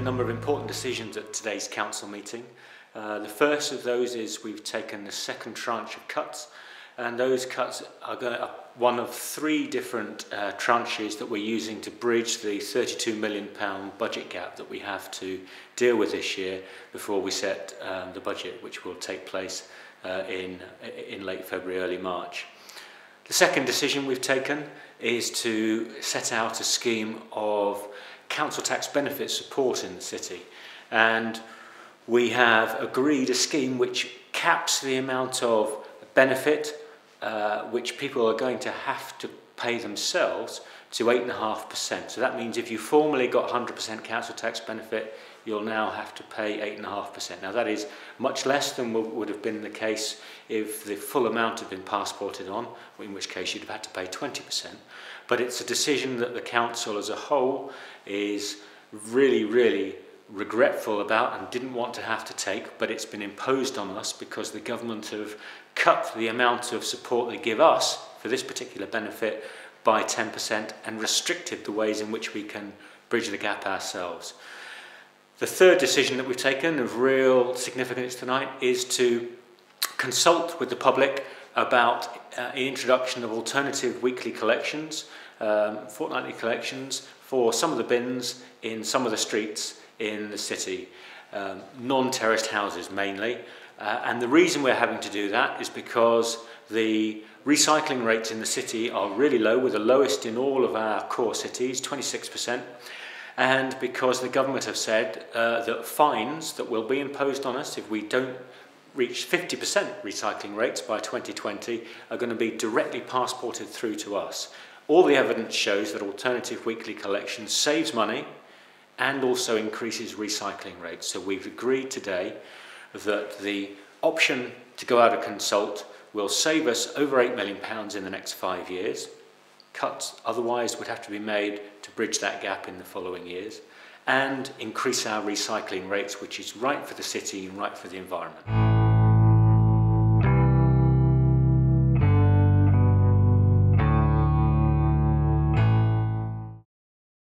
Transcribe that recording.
number of important decisions at today's council meeting. The first of those is we've taken the second tranche of cuts, and those cuts are one of three different tranches that we're using to bridge the £32 million budget gap that we have to deal with this year before we set the budget, which will take place in late February, early March. The second decision we've taken is to set out a scheme of council tax benefit support in the city, and we have agreed a scheme which caps the amount of benefit which people are going to have to pay themselves to 8.5%. So that means if you formerly got 100% council tax benefit, you'll now have to pay 8.5%. Now that is much less than would have been the case if the full amount had been passported on, in which case you'd have had to pay 20%. But it's a decision that the council as a whole is really regretful about and didn't want to have to take, but it's been imposed on us because the government have cut the amount of support they give us for this particular benefit by 10% and restricted the ways in which we can bridge the gap ourselves. The third decision that we've taken of real significance tonight is to consult with the public about the introduction of alternative weekly collections, fortnightly collections for some of the bins in some of the streets in the city, non-terraced houses mainly. And the reason we're having to do that is because the recycling rates in the city are really low. We're the lowest in all of our core cities, 26%. And because the government have said that fines that will be imposed on us if we don't reach 50% recycling rates by 2020 are going to be directly passported through to us. All the evidence shows that alternative weekly collection saves money and also increases recycling rates. So we've agreed today that the option to go out and consult will save us over £8 million in the next 5 years. Cuts otherwise would have to be made to bridge that gap in the following years, and increase our recycling rates, which is right for the city and right for the environment.